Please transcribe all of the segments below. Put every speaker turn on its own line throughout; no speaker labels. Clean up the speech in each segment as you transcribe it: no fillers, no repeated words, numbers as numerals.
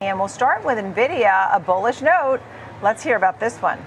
And we'll start with Nvidia, a bullish note. Let's hear about this one.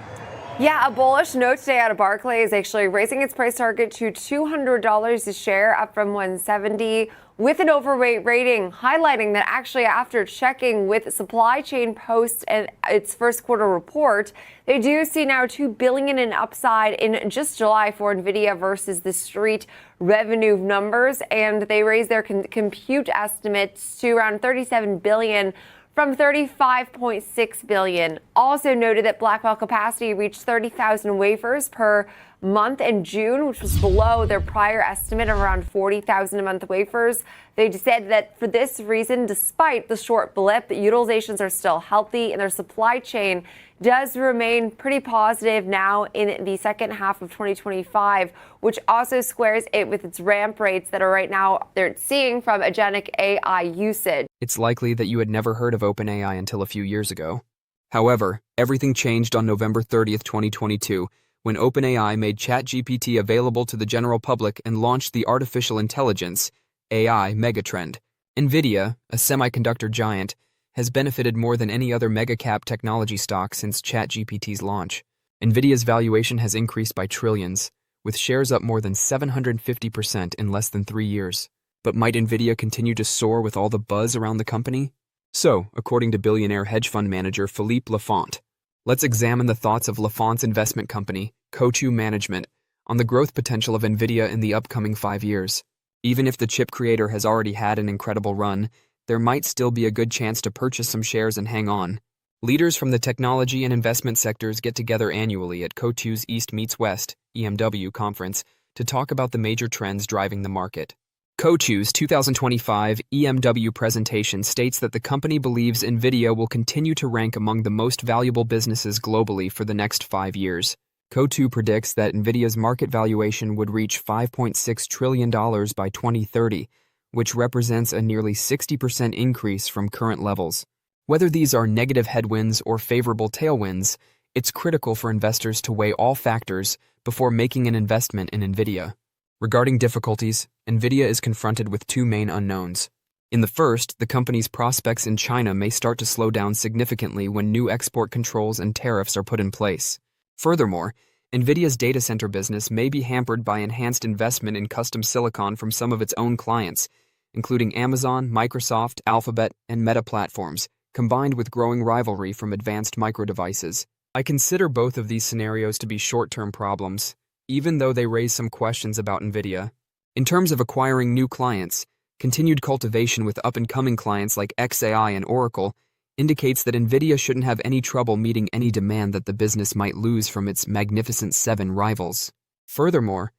Yeah, a bullish note today out of Barclays, actually raising its price target to $200 a share, up from $170, with an overweight rating, highlighting that actually after checking with supply chain post and its first quarter report, they do see now $2 billion in upside in just July for Nvidia versus the street revenue numbers, and they raised their compute estimates to around $37 billion from $35.6 billion. Also noted that Blackwell capacity reached 30,000 wafers per month in June, which was below their prior estimate of around 40,000 a month wafers. They said that for this reason, despite the short blip, utilizations are still healthy and their supply chain does remain pretty positive now in the second half of 2025, which also squares it with its ramp rates that are right now they're seeing from agentic AI usage.
It's likely that you had never heard of OpenAI until a few years ago. However, everything changed on November 30th, 2022, when OpenAI made ChatGPT available to the general public and launched the artificial intelligence AI megatrend. Nvidia, a semiconductor giant, has benefited more than any other mega-cap technology stock since ChatGPT's launch. Nvidia's valuation has increased by trillions, with shares up more than 750% in less than 3 years. But might Nvidia continue to soar with all the buzz around the company? So, according to billionaire hedge fund manager Philippe Lafont, let's examine the thoughts of Lafont's investment company, Coatue Management, on the growth potential of Nvidia in the upcoming 5 years. Even if the chip creator has already had an incredible run, there might still be a good chance to purchase some shares and hang on. Leaders from the technology and investment sectors get together annually at Coatue's East Meets West (EMW) conference to talk about the major trends driving the market. Coatue's 2025 EMW presentation states that the company believes Nvidia will continue to rank among the most valuable businesses globally for the next 5 years. Coatue predicts that Nvidia's market valuation would reach $5.6 trillion by 2030, which represents a nearly 60% increase from current levels. Whether these are negative headwinds or favorable tailwinds, it's critical for investors to weigh all factors before making an investment in Nvidia. Regarding difficulties, Nvidia is confronted with two main unknowns. In the first, the company's prospects in China may start to slow down significantly when new export controls and tariffs are put in place. Furthermore, Nvidia's data center business may be hampered by enhanced investment in custom silicon from some of its own clients, including Amazon, Microsoft, Alphabet, and Meta platforms, combined with growing rivalry from advanced micro devices. I consider both of these scenarios to be short-term problems, even though they raise some questions about Nvidia. In terms of acquiring new clients, continued cultivation with up-and-coming clients like xAI and Oracle indicates that Nvidia shouldn't have any trouble meeting any demand that the business might lose from its Magnificent Seven rivals. Furthermore,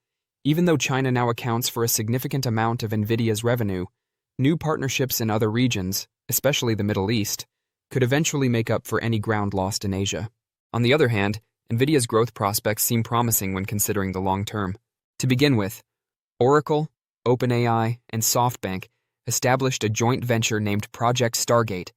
even though China now accounts for a significant amount of Nvidia's revenue, new partnerships in other regions, especially the Middle East, could eventually make up for any ground lost in Asia. On the other hand, Nvidia's growth prospects seem promising when considering the long term. To begin with, Oracle, OpenAI, and SoftBank established a joint venture named Project Stargate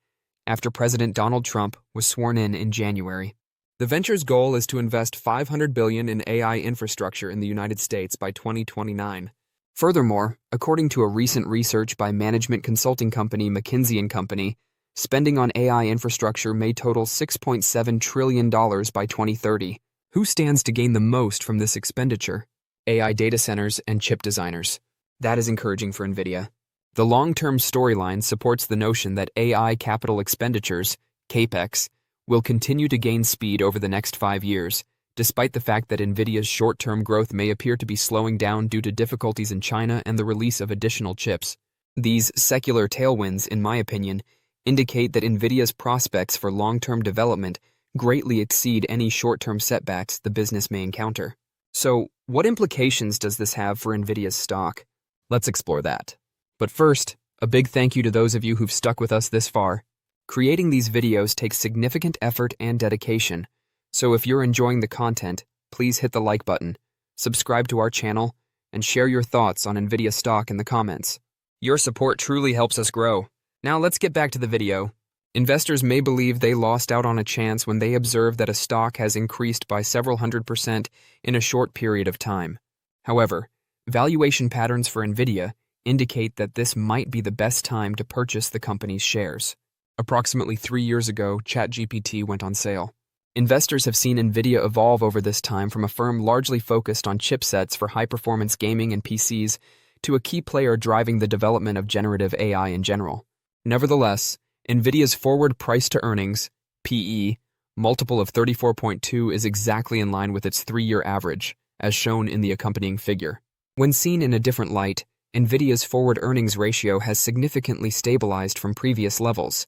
after President Donald Trump was sworn in January. The venture's goal is to invest $500 billion in AI infrastructure in the United States by 2029. Furthermore, according to a recent research by management consulting company McKinsey & Company, spending on AI infrastructure may total $6.7 trillion by 2030. Who stands to gain the most from this expenditure? AI data centers and chip designers. That is encouraging for Nvidia. The long-term storyline supports the notion that AI capital expenditures, CAPEX, will continue to gain speed over the next 5 years, despite the fact that Nvidia's short-term growth may appear to be slowing down due to difficulties in China and the release of additional chips. These secular tailwinds, in my opinion, indicate that Nvidia's prospects for long-term development greatly exceed any short-term setbacks the business may encounter. So, what implications does this have for Nvidia's stock? Let's explore that. But first, a big thank you to those of you who've stuck with us this far. Creating these videos takes significant effort and dedication, so if you're enjoying the content, please hit the like button, subscribe to our channel, and share your thoughts on Nvidia stock in the comments. Your support truly helps us grow. Now let's get back to the video. Investors may believe they lost out on a chance when they observe that a stock has increased by several 100% in a short period of time. However, valuation patterns for Nvidia indicate that this might be the best time to purchase the company's shares. Approximately 3 years ago, ChatGPT went on sale. Investors have seen Nvidia evolve over this time from a firm largely focused on chipsets for high-performance gaming and PCs to a key player driving the development of generative AI in general. Nevertheless, Nvidia's forward price-to-earnings (PE) multiple of 34.2 is exactly in line with its 3-year average, as shown in the accompanying figure. When seen in a different light, Nvidia's forward earnings ratio has significantly stabilized from previous levels,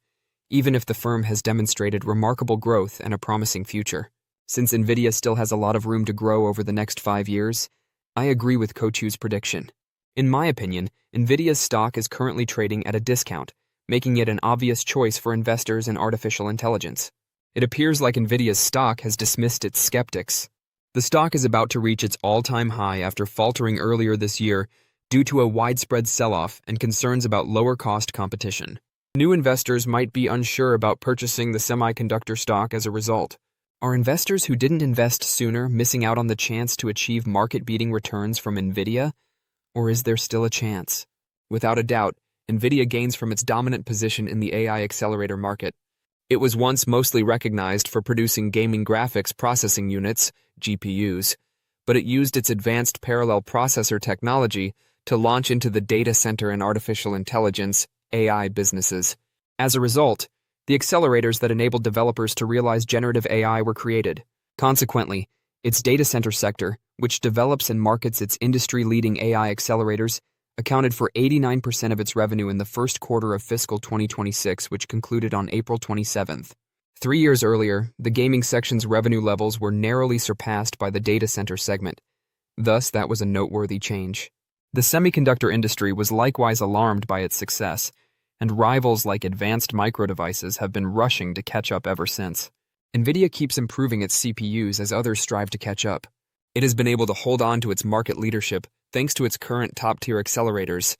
even if the firm has demonstrated remarkable growth and a promising future. Since Nvidia still has a lot of room to grow over the next 5 years, I agree with Kochu's prediction. In my opinion, Nvidia's stock is currently trading at a discount, making it an obvious choice for investors in artificial intelligence. It appears like Nvidia's stock has dismissed its skeptics. The stock is about to reach its all-time high after faltering earlier this year due to a widespread sell-off and concerns about lower-cost competition. New investors might be unsure about purchasing the semiconductor stock as a result. Are investors who didn't invest sooner missing out on the chance to achieve market-beating returns from Nvidia? Or is there still a chance? Without a doubt, Nvidia gains from its dominant position in the AI accelerator market. It was once mostly recognized for producing gaming graphics processing units, GPUs, but it used its advanced parallel processor technology to launch into the data center and artificial intelligence, AI businesses. As a result, the accelerators that enabled developers to realize generative AI were created. Consequently, its data center sector, which develops and markets its industry-leading AI accelerators, accounted for 89% of its revenue in the first quarter of fiscal 2026, which concluded on April 27th. 3 years earlier, the gaming section's revenue levels were narrowly surpassed by the data center segment. Thus, that was a noteworthy change. The semiconductor industry was likewise alarmed by its success, and rivals like advanced microdevices have been rushing to catch up ever since. Nvidia keeps improving its CPUs as others strive to catch up. It has been able to hold on to its market leadership thanks to its current top-tier accelerators,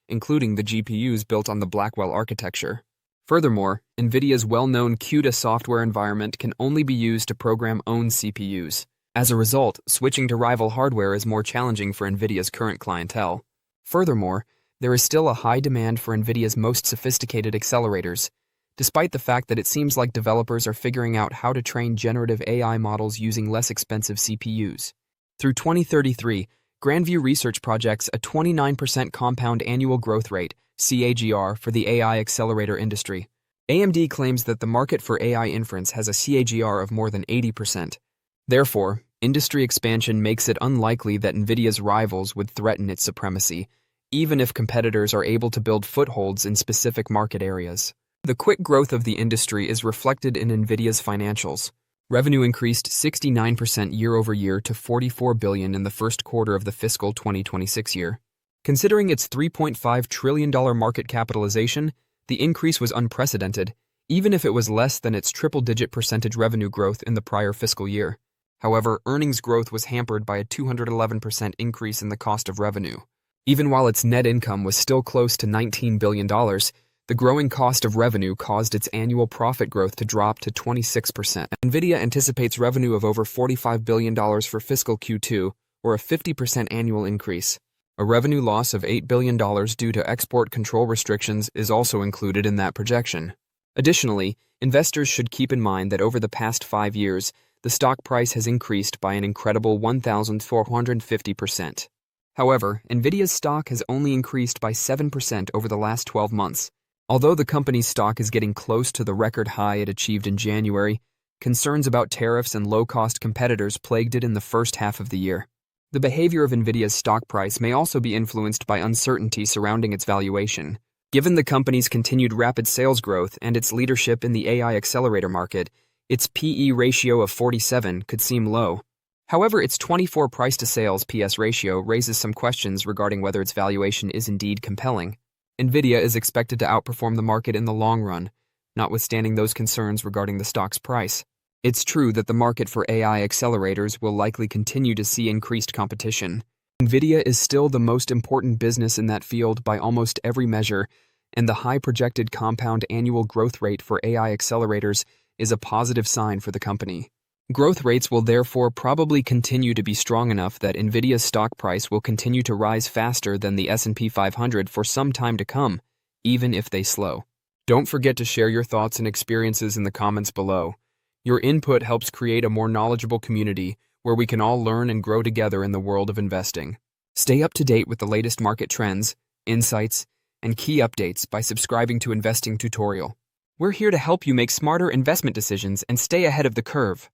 including the GPUs built on the Blackwell architecture. Furthermore, Nvidia's well-known CUDA software environment can only be used to program own CPUs. As a result, switching to rival hardware is more challenging for Nvidia's current clientele. Furthermore, there is still a high demand for Nvidia's most sophisticated accelerators, despite the fact that it seems like developers are figuring out how to train generative AI models using less expensive CPUs. Through 2033, Grandview Research projects a 29% compound annual growth rate, CAGR, for the AI accelerator industry. AMD claims that the market for AI inference has a CAGR of more than 80%. Therefore, industry expansion makes it unlikely that Nvidia's rivals would threaten its supremacy, even if competitors are able to build footholds in specific market areas. The quick growth of the industry is reflected in Nvidia's financials. Revenue increased 69% year-over-year to $44 billion in the first quarter of the fiscal 2026 year. Considering its $3.5 trillion market capitalization, the increase was unprecedented, even if it was less than its triple-digit percentage revenue growth in the prior fiscal year. However, earnings growth was hampered by a 211% increase in the cost of revenue. Even while its net income was still close to $19 billion, the growing cost of revenue caused its annual profit growth to drop to 26%. Nvidia anticipates revenue of over $45 billion for fiscal Q2, or a 50% annual increase. A revenue loss of $8 billion due to export control restrictions is also included in that projection. Additionally, investors should keep in mind that over the past 5 years, the stock price has increased by an incredible 1,450%. However, Nvidia's stock has only increased by 7% over the last 12 months. Although the company's stock is getting close to the record high it achieved in January, concerns about tariffs and low-cost competitors plagued it in the first half of the year. The behavior of Nvidia's stock price may also be influenced by uncertainty surrounding its valuation. Given the company's continued rapid sales growth and its leadership in the AI accelerator market, its PE ratio of 47 could seem low. However, its 24 price-to-sales PS ratio raises some questions regarding whether its valuation is indeed compelling. Nvidia is expected to outperform the market in the long run, notwithstanding those concerns regarding the stock's price. It's true that the market for AI accelerators will likely continue to see increased competition. Nvidia is still the most important business in that field by almost every measure, and the high projected compound annual growth rate for AI accelerators is a positive sign for the company. Growth rates will therefore probably continue to be strong enough that Nvidia's stock price will continue to rise faster than the S&P 500 for some time to come, even if they slow. Don't forget to share your thoughts and experiences in the comments below. Your input helps create a more knowledgeable community where we can all learn and grow together in the world of investing. Stay up to date with the latest market trends, insights, and key updates by subscribing to Investing Tutorial. We're here to help you make smarter investment decisions and stay ahead of the curve.